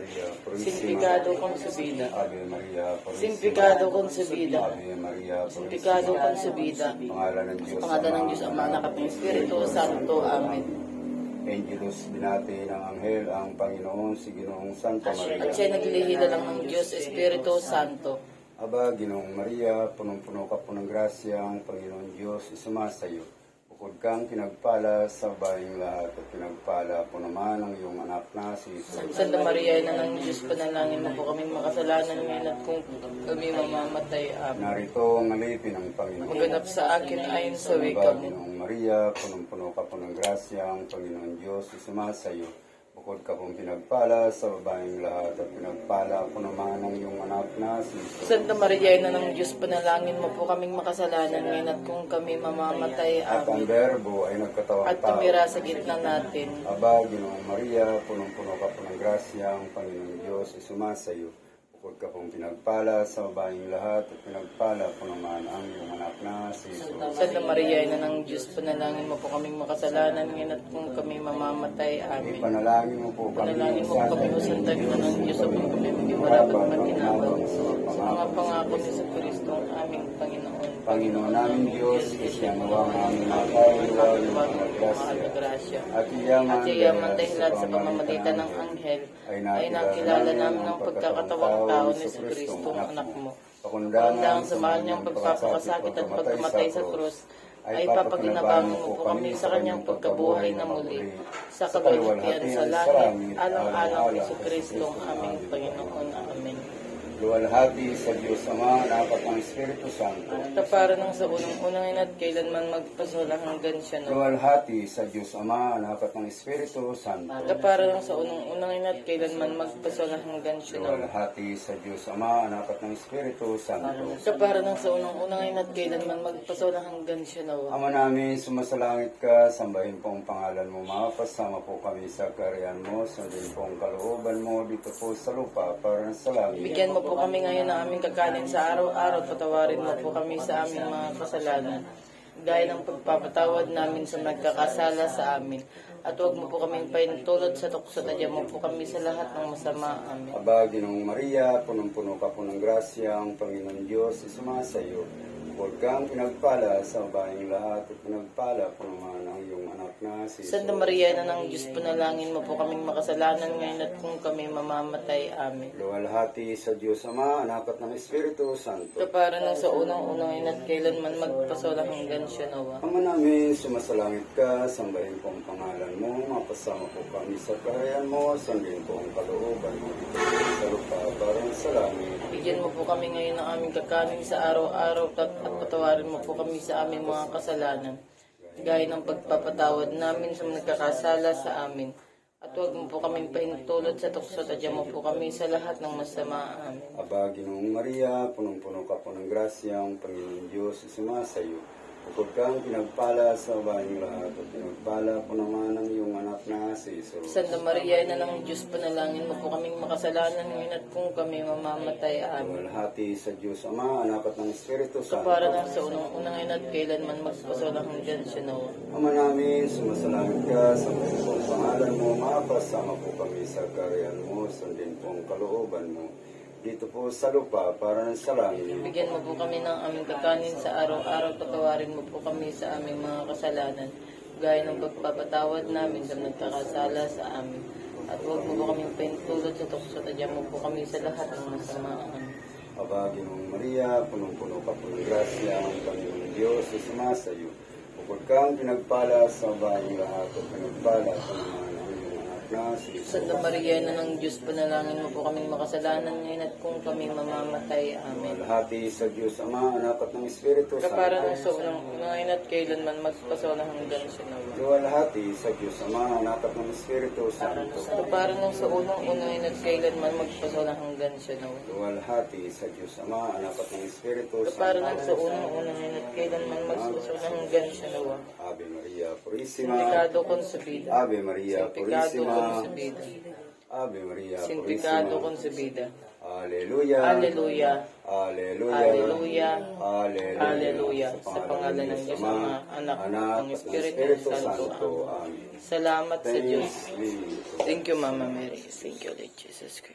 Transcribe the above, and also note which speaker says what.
Speaker 1: Maria Purísima,
Speaker 2: Sin pecado concebida.
Speaker 1: Ave Maria Purísima,
Speaker 2: Sin pecado concebida.
Speaker 1: Ave Maria
Speaker 2: Sin
Speaker 1: Purísima,
Speaker 2: pecado concebida.
Speaker 1: pangalan ng
Speaker 2: Sa
Speaker 1: Diyos
Speaker 2: pangalan ng Diyos Ama, Anak at ng Espiritu Santo. Amen.
Speaker 1: Angelus binati ng anghel ang Panginoon si Ginoong Santa Maria.
Speaker 2: At siya naglihila lang ng Diyos, Espiritu Santo.
Speaker 1: Aba, Ginoong Maria, punong-puno ka po ng grasya, ang Panginoon Diyos sumasayo. Bukod kang pinagpala sa babaeng lahat at pinagpala po naman ang iyong anak na si Jesus.
Speaker 2: Santa Maria, Ina ng Diyos, panalangin mo po kaming makasalanan ngayon at kung kami mamamatay. Amen.
Speaker 1: Narito ang alipin ng Panginoon.
Speaker 2: Maganap sa akin ayon sa
Speaker 1: Aba,
Speaker 2: wika mo.
Speaker 1: Ginoong Maria, punong-puno ka po ng grasya, ang Panginoon Diyos sumasayo. Bukod ka pong pinagpala sa babaeng lahat at pinagpala po naman ang iyong anak na si Jesus.
Speaker 2: Santa Maria, Ina ng Diyos, panalangin mo po kaming makasalanan ngayon at kung kami mamamatay.
Speaker 1: At ang
Speaker 2: Amen.
Speaker 1: Berbo ay nagkatawang
Speaker 2: At
Speaker 1: tao.
Speaker 2: tumira sa gitna natin.
Speaker 1: Aba, Ginoong Maria, punong-puno ka po ng grasya, ang Panginoon Diyos ay sumasayo. Bukod ka pong pinagpala sa babaeng lahat at pinagpala po naman ang iyong anak na si Jesus.
Speaker 2: Santa Maria, Ina ng Diyos, panalangin mo po kaming makasalanan ngayon at kung kami mamamatay. Amen.
Speaker 1: Ipanalangin mo po kami.
Speaker 2: Panalangin mo po kami usang tagina ng Diyos at kung kami maging marapat matinawag sa mga pangako ni sa Kristo ang aming Panginoon.
Speaker 1: Panginoon namin Diyos, siya nawa ang aming makaiwa ng mga grasya.
Speaker 2: grasya.
Speaker 1: At iyaman
Speaker 2: At iyaman dahil lahat sa pamamagitan ng anghel ay nakilala namin ang pagkakatawang tao ni sa Kristo, anak mo. Pakundangan sa mahal niyang pagpapakasakit at pagkamatay sa krus, ay papakinabangan mo po kami sa kanyang pagkabuhay na muli, sa kaluwalhatian sa langit, alang-alang ni sa Kristo ang aming Panginoon. Amen.
Speaker 1: Luwalhati sa Diyos Ama, anak at ng Espiritu Santo.
Speaker 2: Kapara ng sa unang-unang at kailanman magpasola hanggan siya na.
Speaker 1: Luwalhati sa Diyos Ama, anak at ng Espiritu Santo.
Speaker 2: Kapara ng sa unang-unang at kailanman magpasola hanggan siya na.
Speaker 1: Luwalhati sa Diyos Ama, anak at ng Espiritu Santo.
Speaker 2: Kapara ng sa unang-unang at kailanman magpasola hanggan siya na.
Speaker 1: Ama namin, sumasalangit ka, sambahin po ang pangalan mo, mapasama po kami sa karyan mo, sundin po ang kalooban mo dito po sa lupa, para sa langit.
Speaker 2: Bigyan mo po kami ngayon ng aming kakanin sa araw-araw, patawarin mo po kami sa aming mga kasalanan, gaya ng pagpapatawad namin sa nagkakasala sa amin. At huwag mo po kaming paintulot sa tukso, tadya mo po kami sa lahat ng masama. Amen.
Speaker 1: Aba, Ginoong Maria, punong-puno ka po ng grasya, ang Panginoon Diyos sumasayo. Huwag kang pinagpala sa babaeng lahat at pinagpala po naman ang iyong anak na si Jesus.
Speaker 2: Santa Maria, Ina ng Diyos, panalangin mo po kaming makasalanan ngayon at kung kami mamamatay. Amen.
Speaker 1: Luwalhati sa Diyos Ama, anak at ng Espiritu Santo.
Speaker 2: Kapara ng sa unang-unang at kailanman magpasola hanggan siya nawa.
Speaker 1: Ama namin, sumasalangit ka, sambahin po ang pangalan mo, mapasama po kami sa kaharian mo, sundin po ang kalooban mo dito sa lupa, parang sa langit.
Speaker 2: Bigyan mo po kami ngayon ng aming kakanin sa araw-araw at patawarin mo po kami sa aming mga kasalanan, gaya ng pagpapatawad namin sa nagkakasala sa amin. At huwag mo po kaming pahintulot sa tukso, tadya mo po kami sa lahat ng masama. Amen.
Speaker 1: Aba, Ginoong Maria, punong-puno ka po ng grasya, ang Panginoon Diyos sumasayo. Bukod kang pinagpala sa babaeng lahat at pinagpala po naman ang iyong anak na si Jesus.
Speaker 2: Santa Maria, Ina ng Diyos, panalangin mo po kaming makasalanan ngayon at kung kami mamamatay. Amen.
Speaker 1: Luwalhati sa Diyos Ama, anak at ng Espiritu Santo.
Speaker 2: Kapara ng sa unang-unang at kailanman magpasola hanggan siya nawa.
Speaker 1: Ama namin, sumasalangit ka, sambahin po ang pangalan mo, mapasama po kami sa karyan mo, sundin po ang kalooban mo dito po sa lupa, para sa langit.
Speaker 2: Bigyan mo po kami ng aming kakanin sa araw-araw, patawarin mo po kami sa aming mga kasalanan, gaya ng pagpapatawad namin sa nagkakasala sa amin. At huwag mo po kaming pahintulot sa tukso, tadya mo po kami sa lahat ng masama. Amen.
Speaker 1: Aba, Ginoong Maria, punong-puno ka po ng grasya, ang Panginoon Diyos sumasayo. Bukod kang pinagpala sa babaeng lahat at pinagpala po naman ang iyong anak na si Jesus.
Speaker 2: Santa Maria, Ina ng Diyos, panalangin mo po kaming makasalanan ngayon at kung kami mamamatay. Amen.
Speaker 1: Luwalhati sa Diyos Ama, anak at ng Espiritu
Speaker 2: Kapara ng
Speaker 1: Santo.
Speaker 2: sa unang-unang at kailanman magpasola hanggan siya nawa.
Speaker 1: Luwalhati sa Diyos Ama, anak at ng Espiritu Santo.
Speaker 2: Kapara ng sa unang-unang at kailanman magpasola hanggan siya nawa.
Speaker 1: Luwalhati sa Diyos Ama, anak at ng Espiritu
Speaker 2: Kapara
Speaker 1: Santo.
Speaker 2: ng sa unang-unang at kailanman magpasola hanggan siya nawa.
Speaker 1: Ave Maria
Speaker 2: Sin
Speaker 1: Purísima.
Speaker 2: pecado concebida.
Speaker 1: Ave Maria
Speaker 2: Sin pecado
Speaker 1: Purísima.
Speaker 2: concebida.
Speaker 1: Ave Maria
Speaker 2: Sin
Speaker 1: Purísima.
Speaker 2: pecado concebida.
Speaker 1: Aleluya.
Speaker 2: Aleluya.
Speaker 1: Aleluya.
Speaker 2: Aleluya.
Speaker 1: Aleluya.
Speaker 2: Aleluya. Sa pangalan ng Diyos Ama, Anak, ng Espiritu Santo.
Speaker 1: Amen.
Speaker 2: Salamat sa Diyos.
Speaker 1: Thanks be to God.
Speaker 2: Thank you, Mama Mary. Thank you, Lord Jesus Christ.